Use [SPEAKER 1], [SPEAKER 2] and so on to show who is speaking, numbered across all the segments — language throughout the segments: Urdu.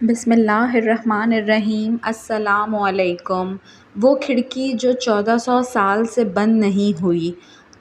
[SPEAKER 1] بسم اللہ الرحمن الرحیم۔ السلام علیکم۔ وہ کھڑکی جو 1400 سال سے بند نہیں ہوئی۔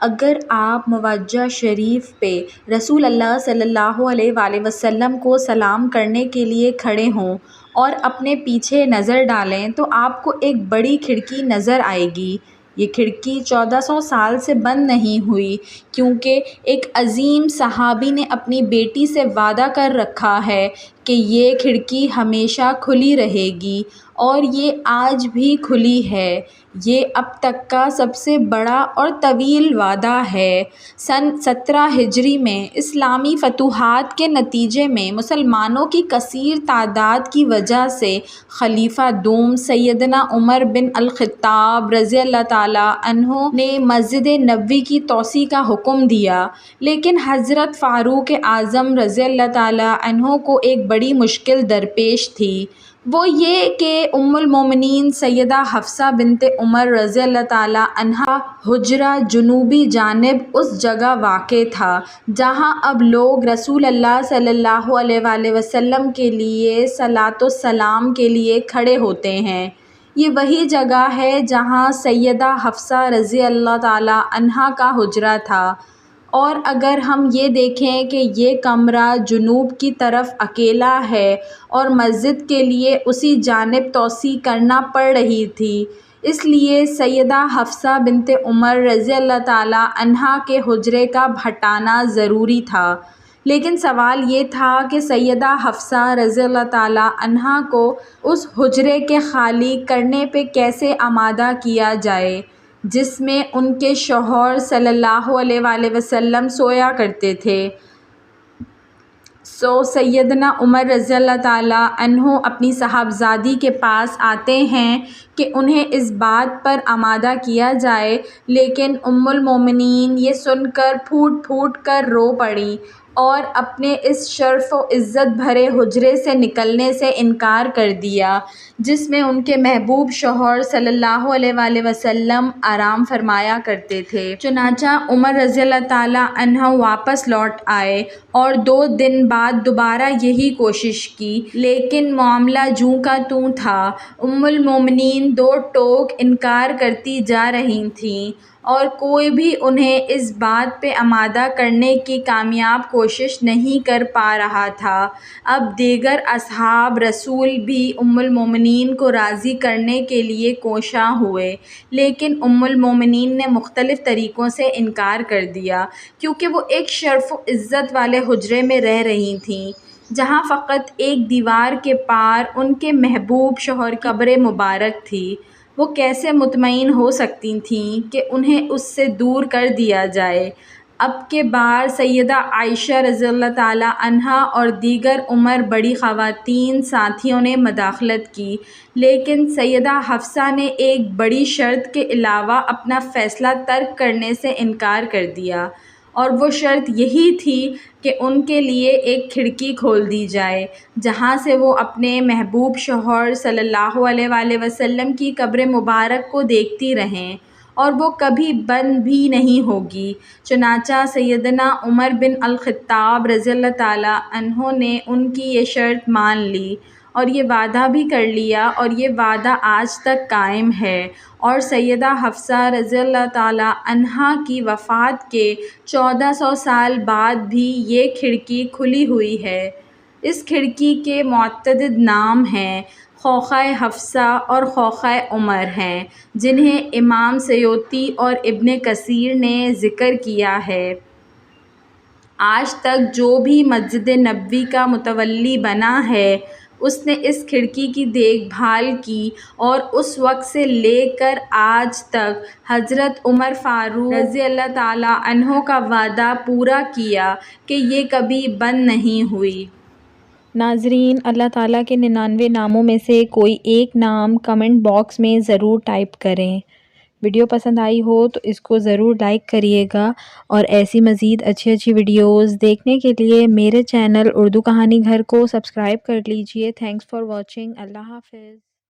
[SPEAKER 1] اگر آپ موجہ شریف پہ رسول اللہ صلی اللہ علیہ وآلہ وسلم کو سلام کرنے کے لیے کھڑے ہوں اور اپنے پیچھے نظر ڈالیں تو آپ کو ایک بڑی کھڑکی نظر آئے گی۔ یہ کھڑکی 1400 سال سے بند نہیں ہوئی کیونکہ ایک عظیم صحابی نے اپنی بیٹی سے وعدہ کر رکھا ہے کہ یہ کھڑکی ہمیشہ کھلی رہے گی، اور یہ آج بھی کھلی ہے۔ یہ اب تک کا سب سے بڑا اور طویل وعدہ ہے۔ سن 17 ہجری میں اسلامی فتوحات کے نتیجے میں مسلمانوں کی کثیر تعداد کی وجہ سے خلیفہ دوم سیدنا عمر بن الخطاب رضی اللہ تعالیٰ عنہ نے مسجد نبوی کی توسیع کا حکم دیا، لیکن حضرت فاروق اعظم رضی اللہ تعالیٰ عنہ کو ایک بڑی مشکل درپیش تھی۔ وہ یہ کہ المومنین سیدہ حفصہ بنت عمر رضی اللہ تعالیٰ عنہا کا حجرہ جنوبی جانب اس جگہ واقع تھا جہاں اب لوگ رسول اللہ صلی اللہ علیہ وآلہ وسلم کے لیے صلاۃ و سلام کے لیے کھڑے ہوتے ہیں۔ یہ وہی جگہ ہے جہاں سیدہ حفصہ رضی اللہ تعالیٰ عنہا کا حجرہ تھا، اور اگر ہم یہ دیکھیں کہ یہ کمرہ جنوب کی طرف اکیلا ہے اور مسجد کے لیے اسی جانب توسیع کرنا پڑ رہی تھی، اس لیے سیدہ حفصہ بنت عمر رضی اللہ تعالیٰ عنہا کے حجرے کا ہٹانا ضروری تھا۔ لیکن سوال یہ تھا کہ سیدہ حفصہ رضی اللہ تعالیٰ عنہا کو اس حجرے کے خالی کرنے پہ کیسے آمادہ کیا جائے جس میں ان کے شوہر صلی اللہ علیہ وآلہ وسلم سویا کرتے تھے۔ سیدنا عمر رضی اللہ تعالیٰ عنہ اپنی صاحبزادی کے پاس آتے ہیں کہ انہیں اس بات پر آمادہ کیا جائے، لیکن ام المومنین یہ سن کر پھوٹ پھوٹ کر رو پڑیں اور اپنے اس شرف و عزت بھرے حجرے سے نکلنے سے انکار کر دیا جس میں ان کے محبوب شوہر صلی اللہ علیہ وآلہ وسلم آرام فرمایا کرتے تھے۔ چنانچہ عمر رضی اللہ تعالیٰ عنہ واپس لوٹ آئے اور 2 دن بعد دوبارہ یہی کوشش کی، لیکن معاملہ جوں کا توں تھا۔ ام المومنین 2 ٹوک انکار کرتی جا رہی تھیں اور کوئی بھی انہیں اس بات پہ آمادہ کرنے کی کامیاب کوشش نہیں کر پا رہا تھا۔ اب دیگر اصحاب رسول بھی ام المومنین کو راضی کرنے کے لیے کوشاں ہوئے، لیکن ام المومنین نے مختلف طریقوں سے انکار کر دیا، کیونکہ وہ ایک شرف و عزت والے حجرے میں رہ رہی تھیں جہاں فقط ایک دیوار کے پار ان کے محبوب شوہر کی قبر مبارک تھی۔ وہ کیسے مطمئن ہو سکتی تھیں کہ انہیں اس سے دور کر دیا جائے؟ اب کے بار سیدہ عائشہ رضی اللہ تعالیٰ عنہا اور دیگر عمر بڑی خواتین ساتھیوں نے مداخلت کی، لیکن سیدہ حفصہ نے ایک بڑی شرط کے علاوہ اپنا فیصلہ ترک کرنے سے انکار کر دیا، اور وہ شرط یہی تھی کہ ان کے لیے ایک کھڑکی کھول دی جائے جہاں سے وہ اپنے محبوب شوہر صلی اللہ علیہ وآلہ وسلم کی قبر مبارک کو دیکھتی رہیں، اور وہ کبھی بند بھی نہیں ہوگی۔ چنانچہ سیدنا عمر بن الخطاب رضی اللہ تعالیٰ عنہ نے ان کی یہ شرط مان لی اور یہ وعدہ بھی کر لیا، اور یہ وعدہ آج تک قائم ہے، اور سیدہ حفصہ رضی اللہ تعالیٰ عنہا کی وفات کے 1400 سال بعد بھی یہ کھڑکی کھلی ہوئی ہے۔ اس کھڑکی کے متعدد نام ہیں، خوخہ حفصہ اور خوخہ عمر ہیں، جنہیں امام سیوطی اور ابن کثیر نے ذکر کیا ہے۔ آج تک جو بھی مسجد نبوی کا متولی بنا ہے اس نے اس کھڑکی کی دیکھ بھال کی، اور اس وقت سے لے کر آج تک حضرت عمر فاروق رضی اللہ تعالیٰ عنہ کا وعدہ پورا کیا کہ یہ کبھی بند نہیں ہوئی۔
[SPEAKER 2] ناظرین، اللہ تعالیٰ کے 99 ناموں میں سے کوئی ایک نام کمنٹ باکس میں ضرور ٹائپ کریں۔ ویڈیو پسند آئی ہو تو اس کو ضرور لائک کریے گا، اور ایسی مزید اچھی ویڈیوز دیکھنے کے لیے میرے چینل اردو کہانی گھر کو سبسکرائب کر لیجئے۔ Thanks for watching. اللہ حافظ۔